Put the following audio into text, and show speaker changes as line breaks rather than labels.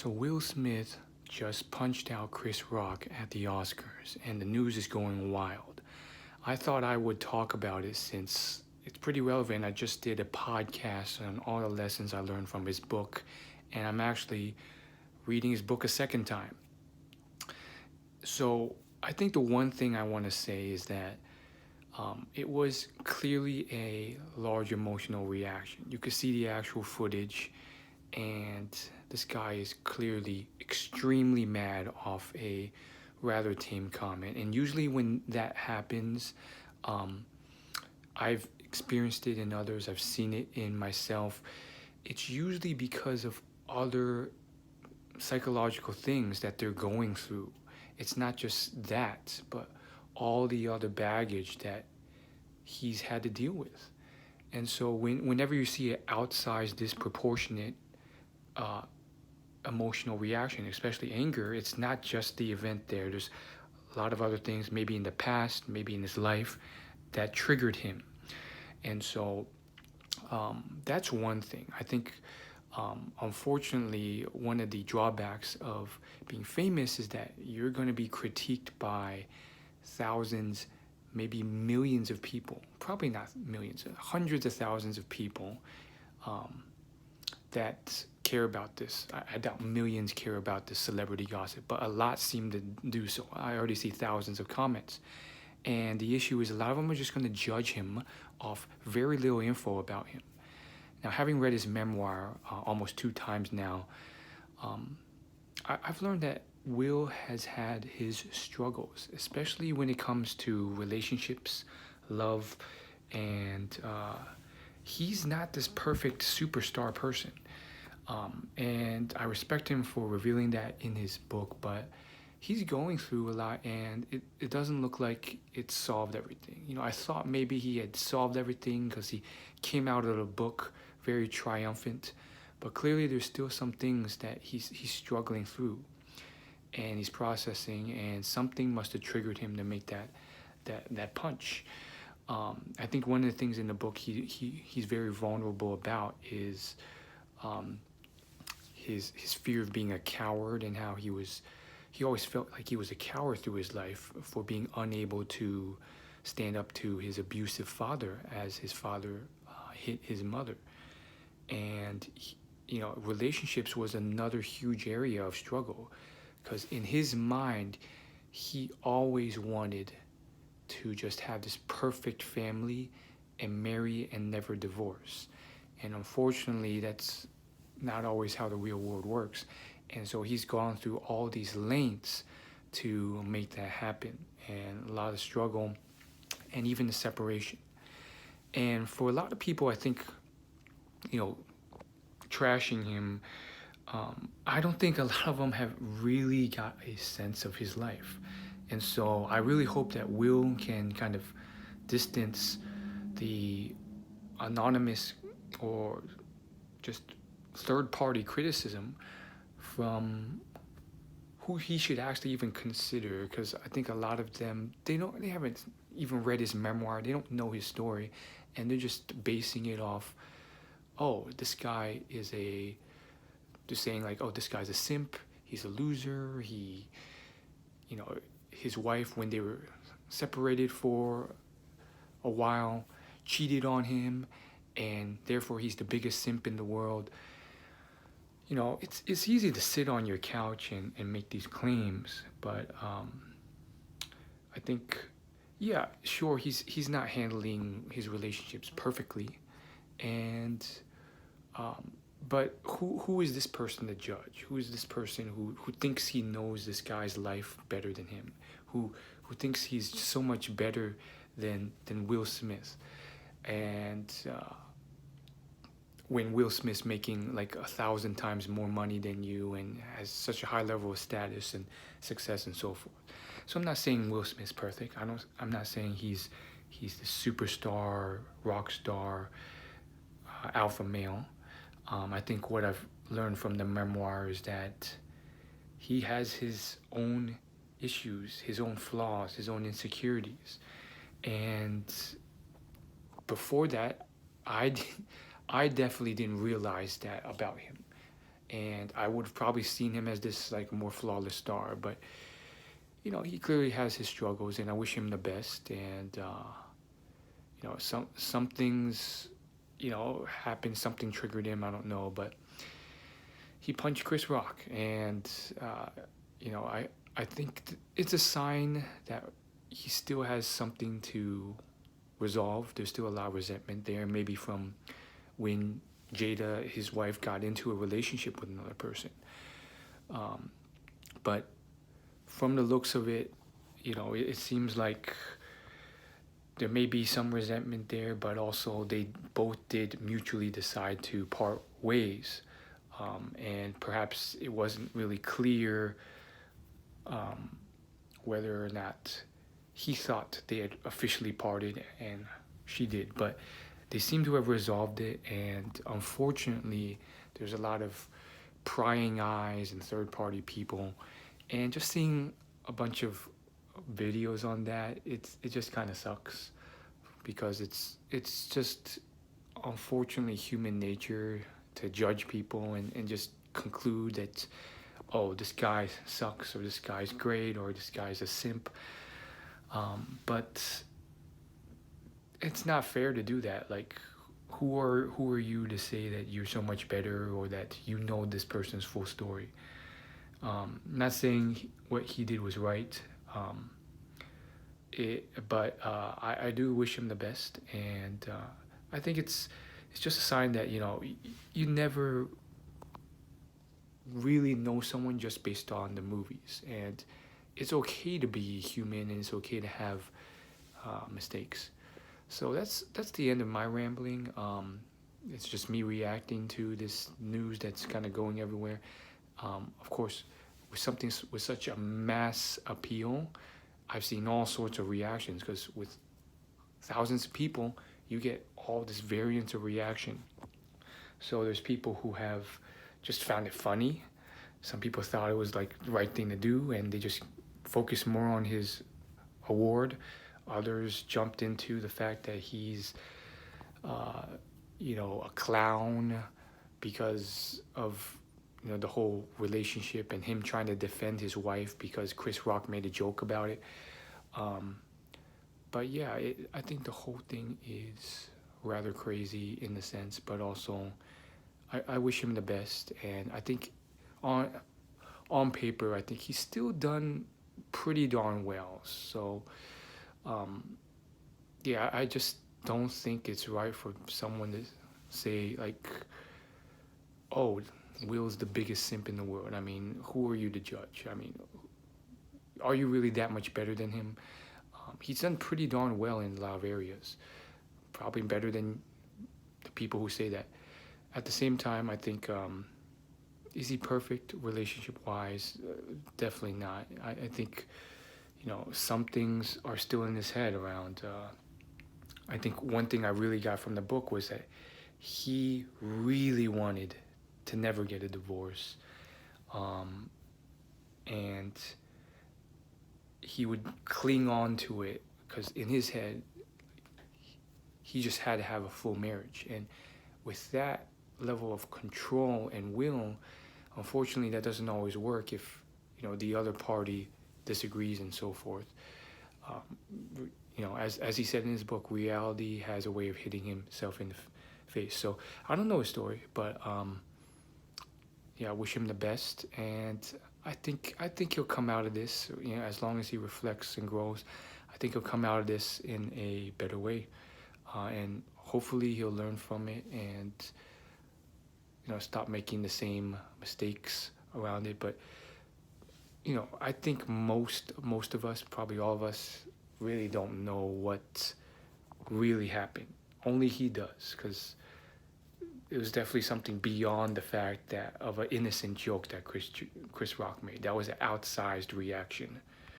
So Will Smith just punched out Chris Rock at the Oscars, and the news is going wild. I thought I would talk about it since it's pretty relevant. I just did a podcast on all the lessons I learned from his book, and I'm actually reading his book a second time. So I think the one thing I want to say is that it was clearly a large emotional reaction. You could see the actual footage, and this guy is clearly extremely mad off a rather tame comment. And usually, when that happens, I've experienced it in others, I've seen it in myself. It's usually because of other psychological things that they're going through. It's not just that, but all the other baggage that he's had to deal with. And so whenever you see an outsized, disproportionate uh, emotional reaction, especially anger, it's not just the event there. There's a lot of other things, maybe in the past, maybe in his life, that triggered him. And so that's one thing. I think, unfortunately, one of the drawbacks of being famous is that you're going to be critiqued by thousands, maybe millions of people, probably not millions, hundreds of thousands of people that care about this. I doubt millions care about this celebrity gossip, but a lot seem to do so. I already see thousands of comments. And the issue is a lot of them are just going to judge him off very little info about him. Now, having read his memoir almost 2 times now, I've learned that Will has had his struggles, especially when it comes to relationships, love, and he's not this perfect superstar person. And I respect him for revealing that in his book, but he's going through a lot, and it doesn't look like it solved everything. I thought maybe he had solved everything because he came out of the book very triumphant, but clearly there's still some things that he's struggling through, and he's processing, and something must have triggered him to make that punch. I think one of the things in the book he's very vulnerable about is his fear of being a coward, and how he always felt like he was a coward through his life for being unable to stand up to his abusive father as his father hit his mother. And relationships was another huge area of struggle, because in his mind he always wanted to just have this perfect family and marry and never divorce. And unfortunately, that's not always how the real world works. And so he's gone through all these lengths to make that happen, and a lot of struggle, and even the separation. And for a lot of people, I think, trashing him, I don't think a lot of them have really got a sense of his life. And so I really hope that Will can kind of distance the anonymous or just third-party criticism from who he should actually even consider, because I think a lot of them, they haven't even read his memoir, they don't know his story, and they're just basing it off, this guy is just saying like, this guy's a simp, he's a loser, his wife, when they were separated for a while, cheated on him, and therefore he's the biggest simp in the world. It's easy to sit on your couch and make these claims, but I think, yeah, sure, he's not handling his relationships perfectly, and but who is this person to judge? Who is this person who thinks he knows this guy's life better than him? Who thinks he's so much better than Will Smith? And when Will Smith's making like 1,000 times more money than you and has such a high level of status and success and so forth. So I'm not saying Will Smith's perfect. I'm not saying he's the superstar, rock star, alpha male. I think what I've learned from the memoir is that he has his own issues, his own flaws, his own insecurities. And before that, I definitely didn't realize that about him. and I would have probably seen him as this like more flawless star. But he clearly has his struggles, and I wish him the best. And some things happened, something triggered him. I don't know, but he punched Chris Rock, and I think it's a sign that he still has something to resolve. There's still a lot of resentment there, maybe from when Jada, his wife, got into a relationship with another person. But from the looks of it, it seems like there may be some resentment there, but also they both did mutually decide to part ways. And perhaps it wasn't really clear whether or not he thought they had officially parted and she did. But they seem to have resolved it, and unfortunately, there's a lot of prying eyes and third-party people. And just seeing a bunch of videos on that, it just kind of sucks, because it's just unfortunately human nature to judge people and just conclude that, oh, this guy sucks, or this guy's great, or this guy's a simp. But it's not fair to do that. Like, who are you to say that you're so much better, or that this person's full story? Not saying what he did was right, but I do wish him the best, and I think it's just a sign that you never really know someone just based on the movies, and it's okay to be human, and it's okay to have mistakes. So that's the end of my rambling. It's just me reacting to this news that's kind of going everywhere. Of course, with something with such a mass appeal, I've seen all sorts of reactions, because with thousands of people, you get all this variance of reaction. So there's people who have just found it funny. Some people thought it was like the right thing to do, and they just focused more on his award. Others jumped into the fact that he's, a clown because of the whole relationship, and him trying to defend his wife because Chris Rock made a joke about it. But yeah, I think the whole thing is rather crazy in the sense, but also I wish him the best, and I think on paper, I think he's still done pretty darn well. So yeah, I just don't think it's right for someone to say like, oh, Will's the biggest simp in the world. I mean, who are you to judge? I mean, are you really that much better than him? He's done pretty darn well in a lot of areas, probably better than the people who say that. At the same time, I think, is he perfect relationship-wise? Definitely not. I think, some things are still in his head around. I think one thing I really got from the book was that he really wanted to never get a divorce. And he would cling on to it because in his head, he just had to have a full marriage. And with that level of control and will, unfortunately, that doesn't always work if, the other party disagrees and so forth. As he said in his book, reality has a way of hitting himself in the face. So I don't know his story, but I wish him the best, and I think he'll come out of this. As long as he reflects and grows, I think he'll come out of this in a better way, and hopefully he'll learn from it and stop making the same mistakes around it. But I think most of us, probably all of us, really don't know what really happened. Only he does, because it was definitely something beyond the fact that of an innocent joke that Chris Rock made. That was an outsized reaction.